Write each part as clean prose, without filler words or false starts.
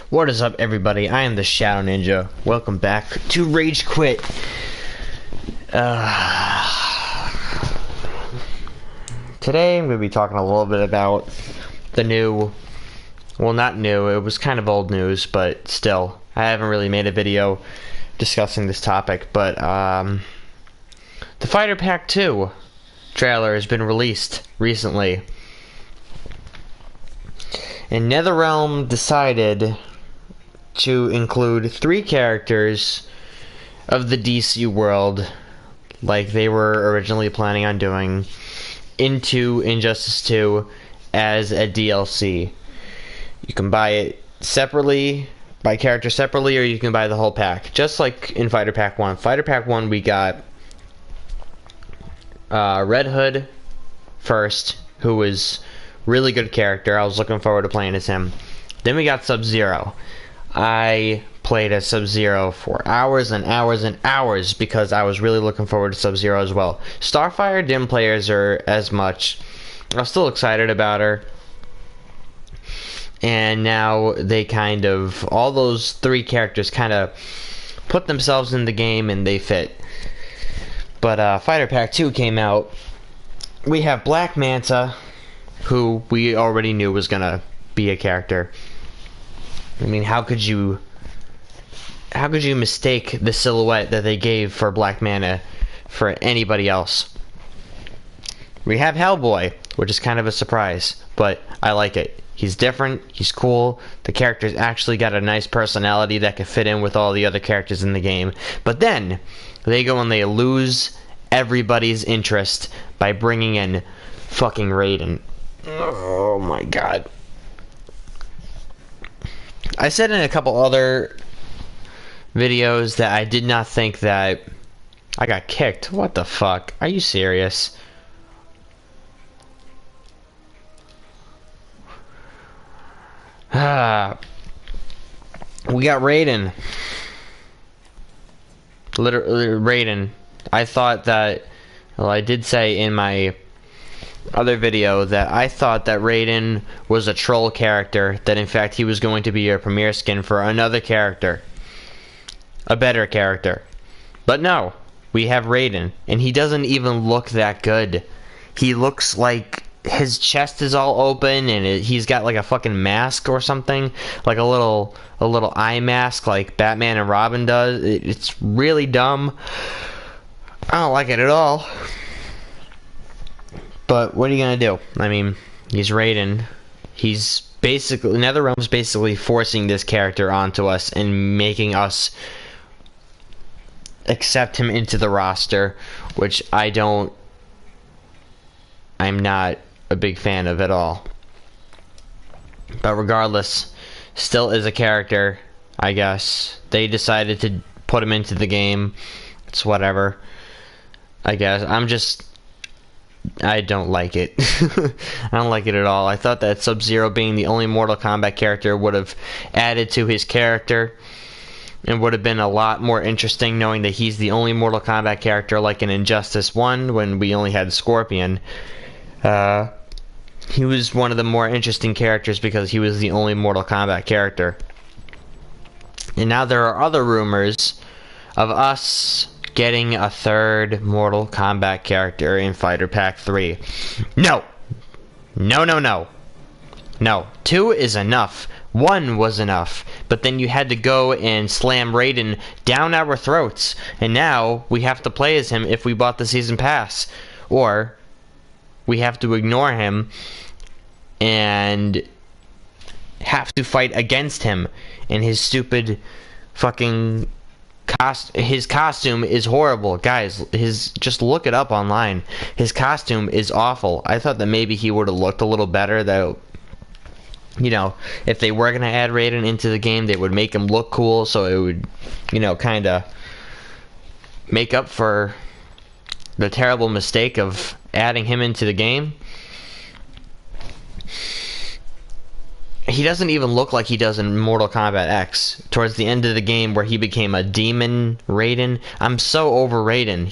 What is up, everybody? I am the Shadow Ninja. Welcome back to Rage Quit. Today I'm going to be talking a little bit about the new, well, not new, it was kind of old news, but still, I haven't really made a video discussing this topic, but the Fighter Pack 2 trailer has been released recently. And NetherRealm decided to include 3 characters of the DC world, like they were originally planning on doing, into Injustice 2 as a DLC. You can buy it separately, buy characters separately, or you can buy the whole pack, just like in Fighter Pack 1. Fighter Pack 1, we got Red Hood first, who was really good character. I was looking forward to playing as him. Then we got Sub-Zero. I played as Sub-Zero for hours and hours and hours because I was really looking forward to Sub-Zero as well. Starfire didn't play as her as much. I was still excited about her. And now they kind of, all those 3 characters kind of put themselves in the game and they fit. But Fighter Pack 2 came out. We have Black Manta, who we already knew was gonna be a character. I mean, how could you mistake the silhouette that they gave for Black Manta for anybody else? We have Hellboy, which is kind of a surprise, but I like it. He's different, he's cool, the character's actually got a nice personality that could fit in with all the other characters in the game. But then, they go and they lose everybody's interest by bringing in fucking Raiden. Oh my god. I said in a couple other videos that I did not think that I got kicked. What the fuck? Are you serious? We got Raiden. Literally, Raiden. I thought that, well, I did say in my other video that I thought that Raiden was a troll character, that in fact he was going to be a premiere skin for another character, a better character. But no, we have Raiden, and he doesn't even look that good. He looks like his chest is all open and he's got like a fucking mask or something, like a little eye mask like Batman and Robin does. It's really dumb. I don't like it at all. But what are you gonna do? I mean, he's Raiden. He's basically, NetherRealm's basically forcing this character onto us and making us accept him into the roster, which I'm not a big fan of at all. But regardless, still is a character, I guess. They decided to put him into the game. It's whatever, I guess. I don't like it. I don't like it at all. I thought that Sub-Zero being the only Mortal Kombat character would have added to his character and would have been a lot more interesting, knowing that he's the only Mortal Kombat character, like in Injustice 1 when we only had Scorpion. He was one of the more interesting characters because he was the only Mortal Kombat character. And now there are other rumors of us getting a 3rd Mortal Kombat character in Fighter Pack 3. No! No, no, no. No. 2 is enough. 1 was enough. But then you had to go and slam Raiden down our throats. And now we have to play as him if we bought the season pass. Or we have to ignore him and have to fight against him and his stupid fucking his costume is horrible, guys. Just look it up online. His costume is awful. I thought that maybe he would have looked a little better, though. You know, if they were gonna add Raiden into the game, they would make him look cool, so it would, you know, kind of make up for the terrible mistake of adding him into the game. He doesn't even look like he does in Mortal Kombat X. Towards the end of the game where he became a demon Raiden. I'm so over Raiden.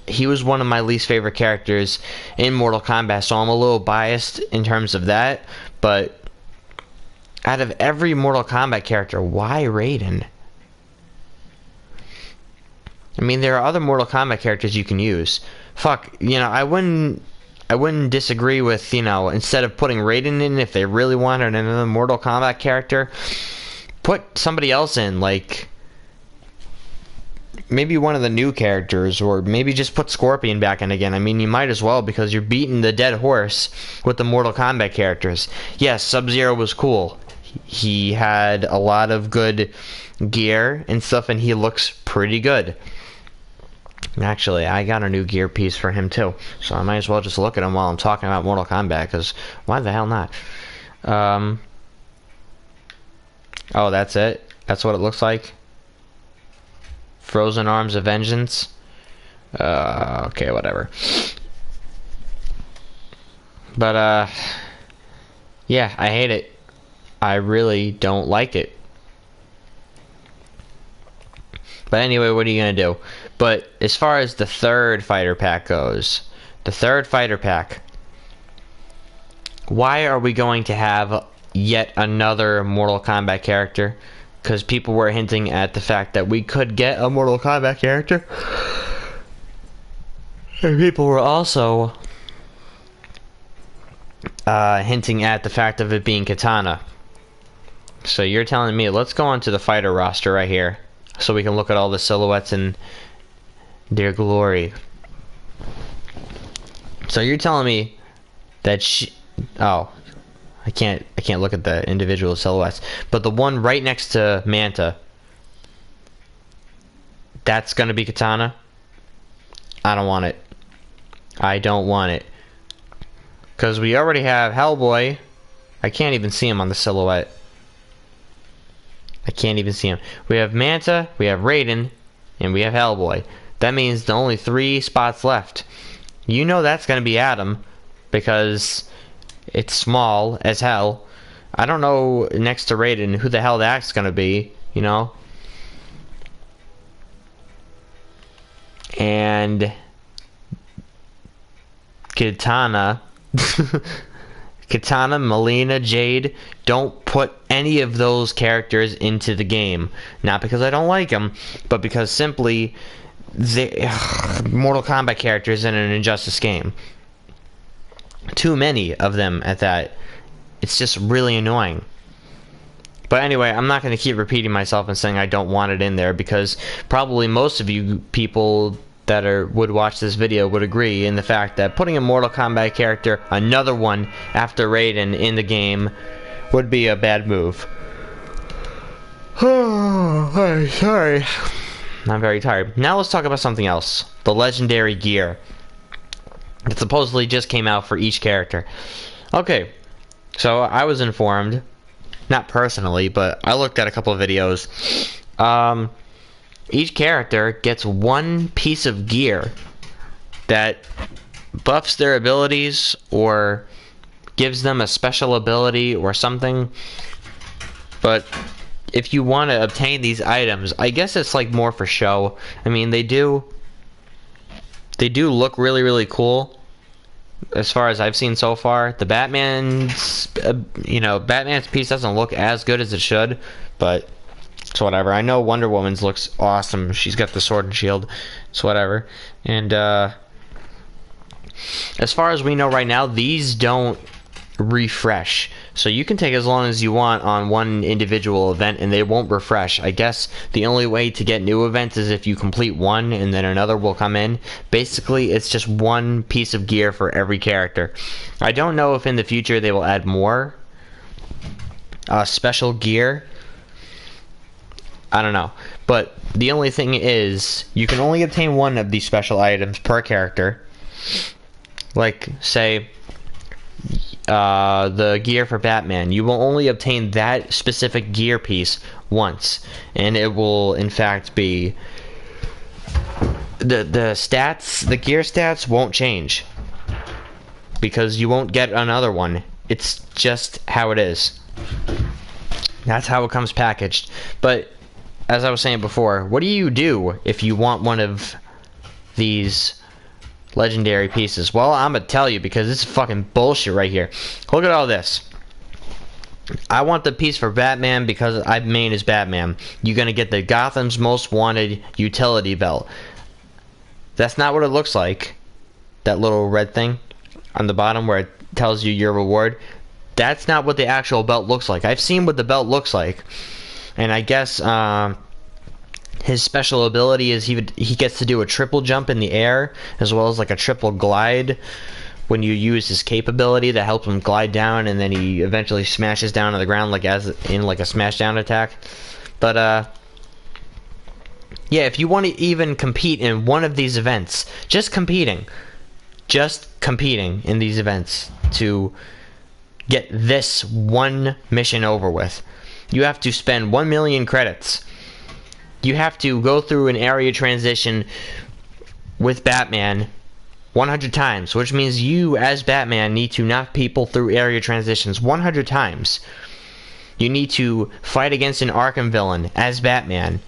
He was one of my least favorite characters in Mortal Kombat, so I'm a little biased in terms of that. But Out of every Mortal Kombat character, why Raiden? I mean, there are other Mortal Kombat characters you can use. Fuck, you know, I wouldn't disagree with, you know, instead of putting Raiden in, if they really wanted another Mortal Kombat character, put somebody else in, like maybe one of the new characters, or maybe just put Scorpion back in again. I mean, you might as well, because you're beating the dead horse with the Mortal Kombat characters. Yes, Sub-Zero was cool. He had a lot of good gear and stuff, and he looks pretty good. Actually, I got a new gear piece for him too, so I might as well just look at him while I'm talking about Mortal Kombat, because why the hell not? Oh, that's it? That's what it looks like? Frozen Arms of Vengeance? Okay, whatever. But, yeah, I hate it. I really don't like it. But anyway, what are you gonna do? But as far as the third fighter pack goes, the third fighter pack, why are we going to have yet another Mortal Kombat character? Because people were hinting at the fact that we could get a Mortal Kombat character. And people were also hinting at the fact of it being Katana. So you're telling me, let's go on to the fighter roster right here, so we can look at all the silhouettes in their glory. So you're telling me that oh, I can't look at the individual silhouettes, but the one right next to Manta, that's gonna be Katana? I don't want it. I don't want it. Because we already have Hellboy. I can't even see him on the silhouette. I can't even see him. We have Manta, we have Raiden, and we have Hellboy. That means the only 3 spots left. You know that's going to be Adam, because it's small as hell. I don't know, next to Raiden, who the hell that's going to be, you know? And Katana... Katana, Melina, Jade, don't put any of those characters into the game. Not because I don't like them, but because simply Mortal Kombat characters in an Injustice game. Too many of them at that. It's just really annoying. But anyway, I'm not going to keep repeating myself and saying I don't want it in there, because probably most of you people that would watch this video would agree in the fact that putting a Mortal Kombat character, another one after Raiden, in the game would be a bad move. Oh, sorry. I'm very tired. Now let's talk about something else. The legendary gear. It supposedly just came out for each character. Okay, so I was informed, not personally, but I looked at a couple of videos. Each character gets one piece of gear that buffs their abilities or gives them a special ability or something. But if you want to obtain these items, I guess it's like more for show. I mean, they do look really, really cool as far as I've seen so far. The Batman's, Batman's piece doesn't look as good as it should, but it's whatever. I know Wonder Woman's looks awesome. She's got the sword and shield. It's whatever. And as far as we know right now, these don't refresh. So you can take as long as you want on one individual event and they won't refresh. I guess the only way to get new events is if you complete one and then another will come in. Basically, it's just one piece of gear for every character. I don't know if in the future they will add more special gear. I don't know. But the only thing is, you can only obtain one of these special items per character. Like, say, the gear for Batman. You will only obtain that specific gear piece once. And it will, in fact, be... The stats, the gear stats won't change. Because you won't get another one. It's just how it is. That's how it comes packaged. But... as I was saying before, what do you do if you want one of these legendary pieces? Well, I'm gonna tell you, because this is fucking bullshit right here. Look at all this. I want the piece for Batman because I main is Batman. You're gonna get the Gotham's Most Wanted utility belt. That's not what it looks like. That little red thing on the bottom where it tells you your reward. That's not what the actual belt looks like. I've seen what the belt looks like, and I guess his special ability is he gets to do a triple jump in the air as well as like a triple glide when you use his capability that helps him glide down, and then he eventually smashes down on the ground like as in like a smash down attack. But yeah, if you want to even compete in one of these events, just competing in these events to get this one mission over with, you have to spend 1 million credits. You have to go through an area transition with Batman 100 times, which means you as Batman need to knock people through area transitions 100 times. You need to fight against an Arkham villain as Batman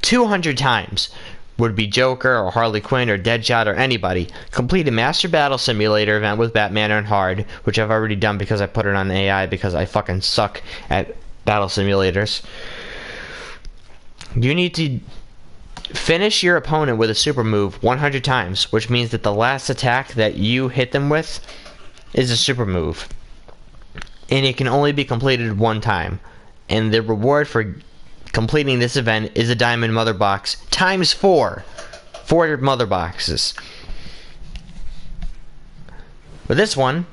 200 times. Would be Joker or Harley Quinn or Deadshot or anybody. Complete a Master Battle Simulator event with Batman on hard, which I've already done because I put it on AI because I fucking suck at battle simulators. You need to finish your opponent with a super move 100 times, which means that the last attack that you hit them with is a super move. And it can only be completed one time. And the reward for completing this event is a diamond mother box times 4. 4 mother boxes. With this one,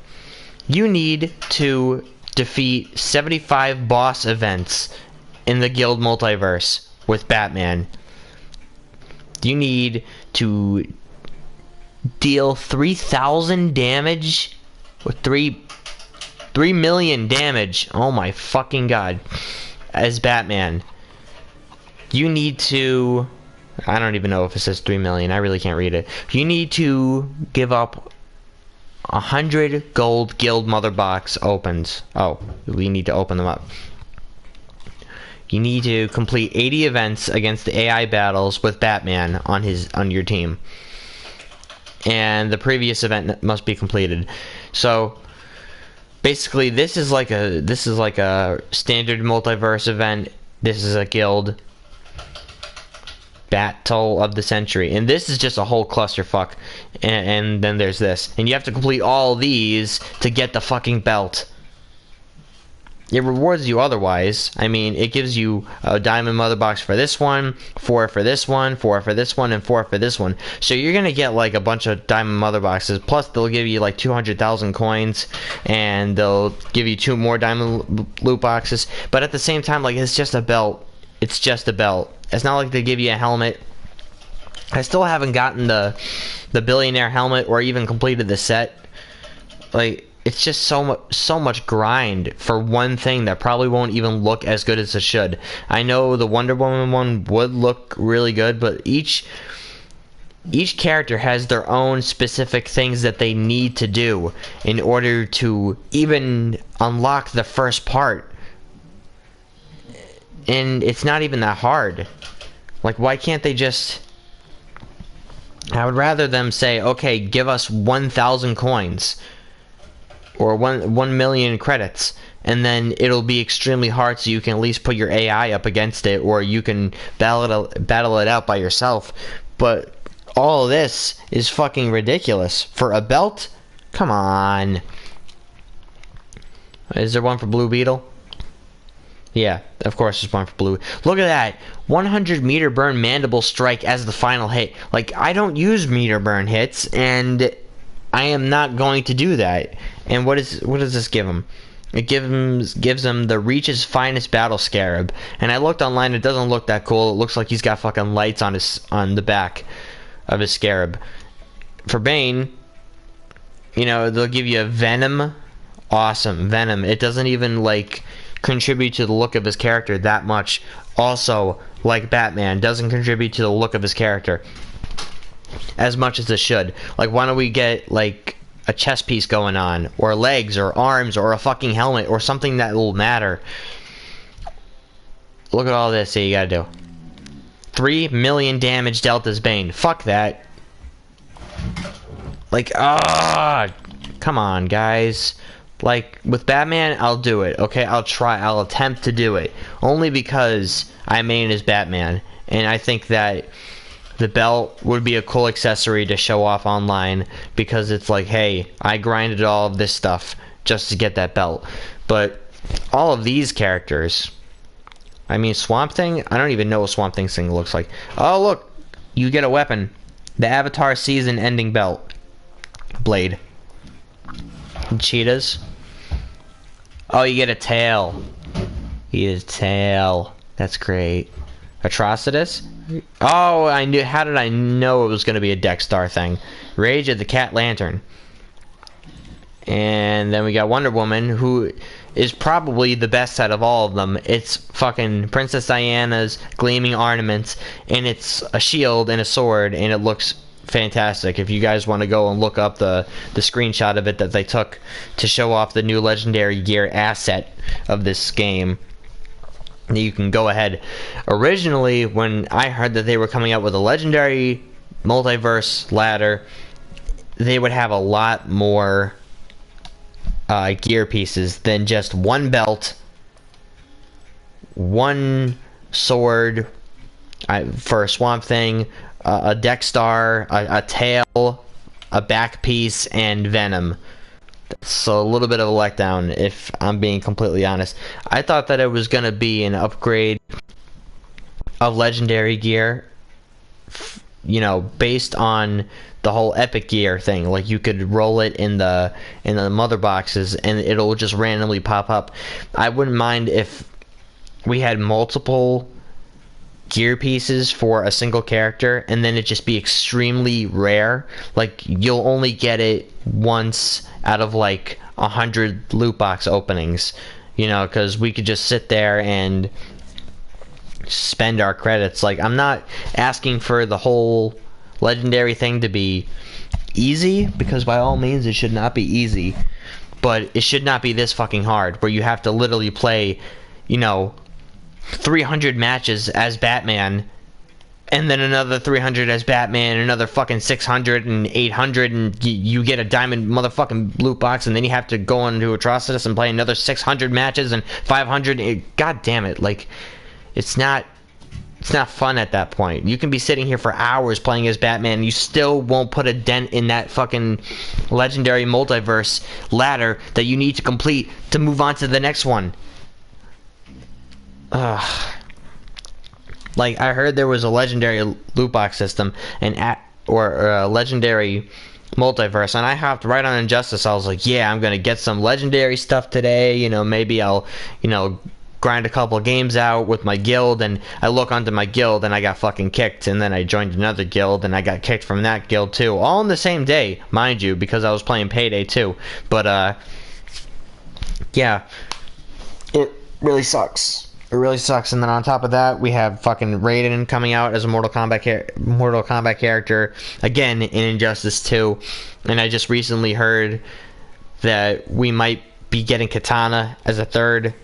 you need to defeat 75 boss events in the Guild Multiverse with Batman. You need to deal 3,000 damage with 3 million damage. Oh my fucking god. As Batman. You need to, I don't even know if it says 3 million. I really can't read it. You need to give up 100 gold Guild Mother Box opens. Oh, we need to open them up. You need to complete 80 events against the AI battles with Batman on your team. And the previous event must be completed. So basically this is like a standard multiverse event. This is a guild battle of the century, and this is just a whole clusterfuck. And then there's this, and you have to complete all these to get the fucking belt. It rewards you otherwise. I mean, it gives you a diamond mother box for this one, 4 for this one, 4 for this one, and 4 for this one. So you're gonna get like a bunch of diamond mother boxes. Plus, they'll give you like 200,000 coins, and they'll give you 2 more diamond loot boxes. But at the same time, like, it's just a belt. It's just a belt. It's not like they give you a helmet. I still haven't gotten the billionaire helmet or even completed the set. Like, it's just so much grind for one thing that probably won't even look as good as it should. I know the Wonder Woman one would look really good, but each character has their own specific things that they need to do in order to even unlock the first part. And it's not even that hard. Like, why can't they just... I would rather them say, okay, give us 1,000 coins. Or 1 million credits, and then it'll be extremely hard, so you can at least put your AI up against it, or you can battle it out by yourself. But all of this is fucking ridiculous. For a belt? Come on. Is there one for Blue Beetle? Yeah, of course there's one for Blue. Look at that. 100 meter burn mandible strike as the final hit. Like, I don't use meter burn hits, and I am not going to do that. And what does this give him? It gives him the Reach's finest battle scarab. And I looked online, it doesn't look that cool. It looks like he's got fucking lights on the back of his scarab. For Bane, you know, they'll give you a Venom. Awesome, Venom. It doesn't even like contribute to the look of his character that much. Also, like Batman, doesn't contribute to the look of his character as much as it should. Like, why don't we get like a chest piece going on, or legs, or arms, or a fucking helmet, or something that will matter. Look at all this that you gotta do. 3 million damage dealt as Bane. Fuck that. Like, come on, guys. Like, with Batman, I'll do it, okay? I'll attempt to do it. Only because I main as Batman. And I think that the belt would be a cool accessory to show off online. Because it's like, hey, I grinded all of this stuff just to get that belt. But all of these characters... I mean, Swamp Thing? I don't even know what Swamp Thing's thing looks like. Oh, look! You get a weapon. The Avatar season-ending belt. Blade. Cheetahs. Oh, you get a tail. You get a tail. That's great. Atrocitus? Oh, I knew. How did I know it was going to be a Dexstar thing? Rage of the Cat Lantern. And then we got Wonder Woman, who is probably the best out of all of them. It's fucking Princess Diana's gleaming ornaments, and it's a shield and a sword, and it looks fantastic. If you guys want to go and look up the screenshot of it that they took to show off the new Legendary Gear asset of this game, you can go ahead. Originally, when I heard that they were coming out with a Legendary Multiverse ladder, they would have a lot more gear pieces than just one belt, one sword for a Swamp Thing, a Dexstar, a tail, a back piece, and Venom. So a little bit of a letdown, if I'm being completely honest. I thought that it was going to be an upgrade of Legendary Gear, you know, based on the whole Epic Gear thing. Like, you could roll it in the mother boxes and it'll just randomly pop up. I wouldn't mind if we had multiple gear pieces for a single character and then it just be extremely rare. Like, you'll only get it once out of like 100 loot box openings, you know, because we could just sit there and spend our credits. Like, I'm not asking for the whole Legendary thing to be easy, because by all means it should not be easy, but it should not be this fucking hard where you have to literally play, you know, 300 matches as Batman, and then another 300 as Batman, and another fucking 600 and 800, and you get a diamond motherfucking loot box, and then you have to go into Atrocitus and play another 600 matches and 500. God damn it, like, it's not fun at that point. You can be sitting here for hours playing as Batman and you still won't put a dent in that fucking Legendary Multiverse ladder that you need to complete to move on to the next one. Ugh. Like, I heard there was a Legendary loot box system or a Legendary Multiverse, and I hopped right on Injustice. I was like, yeah, I'm gonna get some Legendary stuff today, you know, maybe I'll, you know, grind a couple of games out with my guild. And I look onto my guild and I got fucking kicked, and then I joined another guild and I got kicked from that guild too, all on the same day, mind you, because I was playing Payday 2. But yeah, it really sucks. It really sucks. And then on top of that, we have fucking Raiden coming out as a Mortal Kombat character again in Injustice 2. And I just recently heard that we might be getting Katana as a third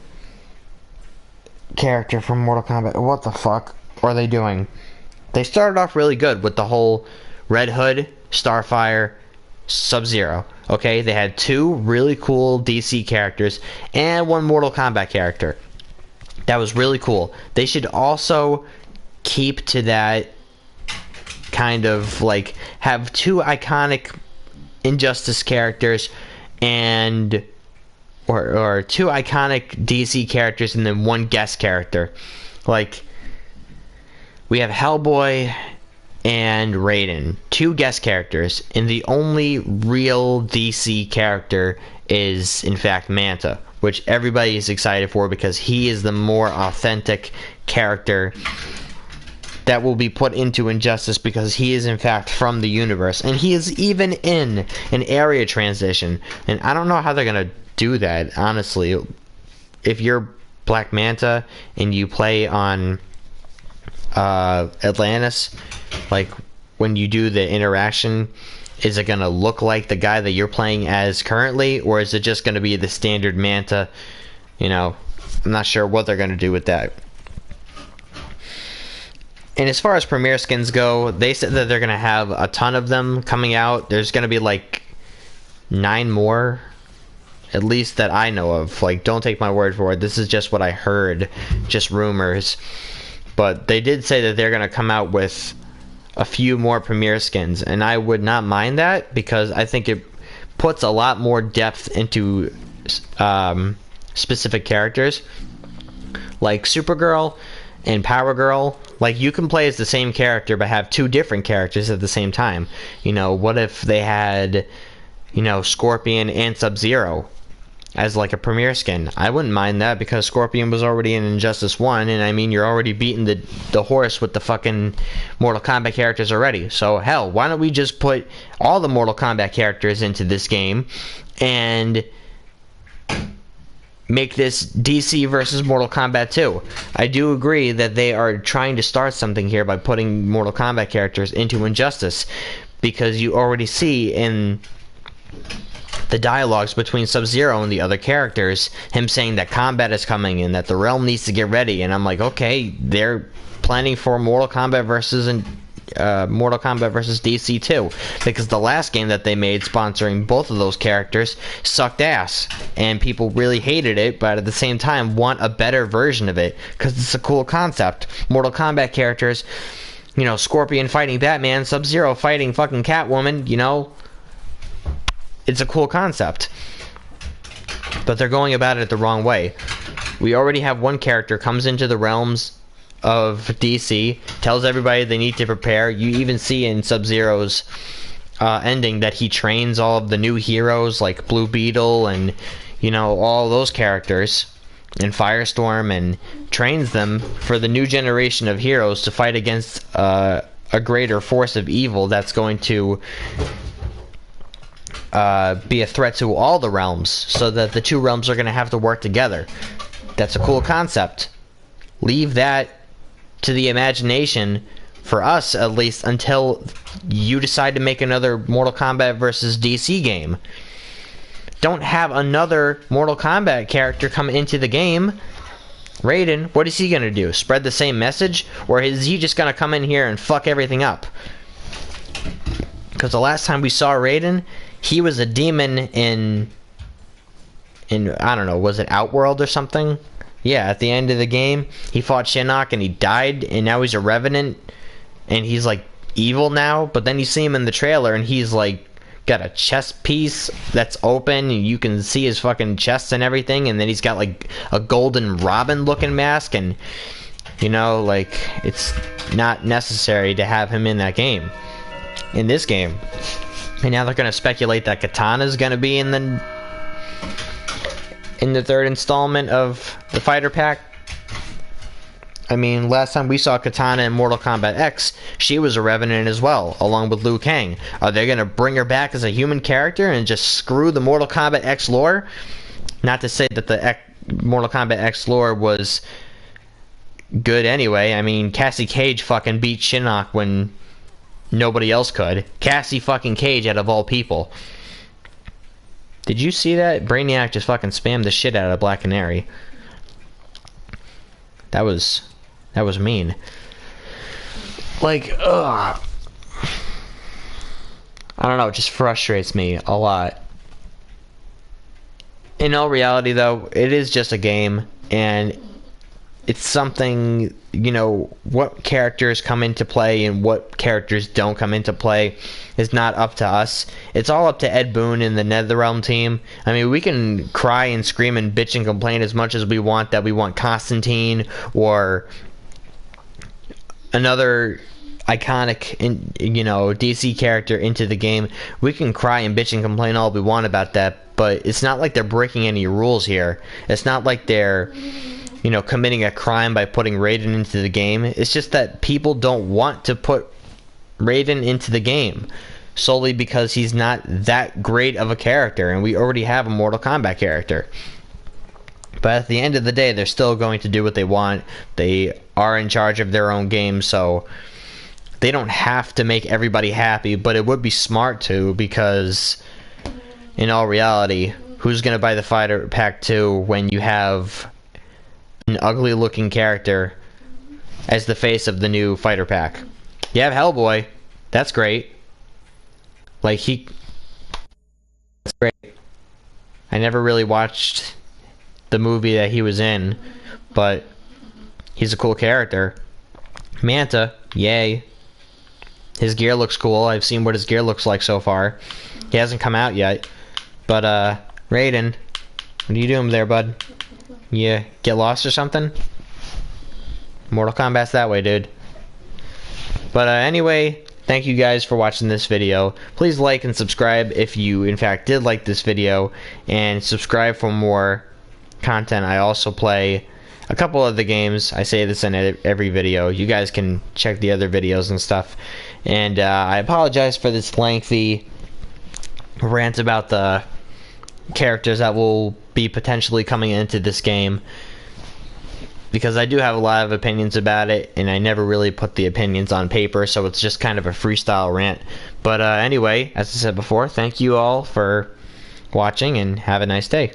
character from Mortal Kombat. What the fuck are they doing? They started off really good with the whole Red Hood, Starfire, Sub-Zero. Okay, they had 2 really cool DC characters and 1 Mortal Kombat character. That was really cool. They should also keep to that kind of, like, have 2 iconic Injustice characters and or 2 iconic DC characters and then 1 guest character. Like, we have Hellboy and Raiden, 2 guest characters, and the only real DC character is, in fact, Manta, which everybody is excited for because he is the more authentic character that will be put into Injustice, because he is in fact from the universe, and he is even in an area transition. And I don't know how they're gonna do that, honestly. If you're Black Manta and you play on Atlantis, like, when you do the interaction, is it gonna look like the guy that you're playing as currently, or is it just gonna be the standard Manta? You know, I'm not sure what they're gonna do with that. And as far as premiere skins go, they said that they're gonna have a ton of them coming out. There's gonna be like 9 more At least that I know of. Like, don't take my word for it. This is just what I heard, just rumors. But they did say that they're going to come out with a few more premiere skins, and I would not mind that because I think it puts a lot more depth into specific characters. Like Supergirl and Power Girl, like, you can play as the same character but have two different characters at the same time. You know, what if they had, you know, Scorpion and Sub-Zero as like a premiere skin? I wouldn't mind that because Scorpion was already in Injustice 1, and I mean, you're already beating the horse with the fucking Mortal Kombat characters already. So hell, why don't we just put all the Mortal Kombat characters into this game and make this DC versus Mortal Kombat 2. I do agree that they are trying to start something here by putting Mortal Kombat characters into Injustice, because you already see in the dialogues between Sub-Zero and the other characters him saying that combat is coming and that the realm needs to get ready, and I'm like, okay, they're planning for Mortal Kombat versus DC 2, because the last game that they made sponsoring both of those characters sucked ass and people really hated it, but at the same time want a better version of it because it's a cool concept. Mortal Kombat characters, you know, Scorpion fighting Batman, Sub-Zero fighting fucking Catwoman, you know, it's a cool concept, but they're going about it the wrong way. We already have one character comes into the realms of DC, tells everybody they need to prepare. You even see in Sub-Zero's ending that he trains all of the new heroes like Blue Beetle and, you know, all those characters in Firestorm, and trains them for the new generation of heroes to fight against a greater force of evil that's going to be a threat to all the realms, so that the two realms are going to have to work together. That's a cool concept. Leave that to the imagination, for us at least, until you decide to make another Mortal Kombat versus DC game. Don't have another Mortal Kombat character come into the game. Raiden, what is he going to do? Spread the same message? Or is he just going to come in here and fuck everything up? Because the last time we saw Raiden, he was a demon in I don't know, was it Outworld or something? Yeah, at the end of the game, he fought Shinnok and he died, and now he's a Revenant, and he's like evil now. But then you see him in the trailer, and he's like got a chest piece that's open, and you can see his fucking chest and everything, and then he's got like a golden Robin looking mask, and you know, like, it's not necessary to have him in that game, in this game. And now they're gonna speculate that Katana's gonna be in the third installment of the fighter pack. I mean, last time we saw Katana in Mortal Kombat X, she was a Revenant as well, along with Liu Kang. Are they going to bring her back as a human character and just screw the Mortal Kombat X lore? Not to say that the Mortal Kombat X lore was good anyway. I mean, Cassie Cage fucking beat Shinnok when nobody else could. Cassie fucking Cage, out of all people. Did you see that? Brainiac just fucking spammed the shit out of Black Canary. That was mean. Like, ugh. I don't know, it just frustrates me a lot. In all reality, though, it is just a game, and it's something, you know, what characters come into play and what characters don't come into play is not up to us. It's all up to Ed Boon and the NetherRealm team. I mean, we can cry and scream and bitch and complain as much as we want that we want Constantine or another iconic, you know, DC character into the game. We can cry and bitch and complain all we want about that, but it's not like they're breaking any rules here. It's not like they're, you know, committing a crime by putting Raiden into the game. It's just that people don't want to put Raiden into the game solely because he's not that great of a character, and we already have a Mortal Kombat character. But at the end of the day, they're still going to do what they want. They are in charge of their own game, so they don't have to make everybody happy, but it would be smart to, because in all reality, who's going to buy the Fighter Pack 2 when you have an ugly looking character as the face of the new Fighter Pack? You have Hellboy. That's great. Like, that's great. I never really watched the movie that he was in, but he's a cool character. Manta, yay. His gear looks cool. I've seen what his gear looks like so far. He hasn't come out yet. But, Raiden, what are you doing there, bud? You get lost or something? Mortal Kombat's that way, dude. But, anyway, thank you guys for watching this video. Please like and subscribe if you, in fact, did like this video. And subscribe for more content. I also play a couple of the games. I say this in every video. You guys can check the other videos and stuff. And I apologize for this lengthy rant about the characters that will be potentially coming into this game, because I do have a lot of opinions about it, and I never really put the opinions on paper, so it's just kind of a freestyle rant. But anyway, as I said before, thank you all for watching, and have a nice day.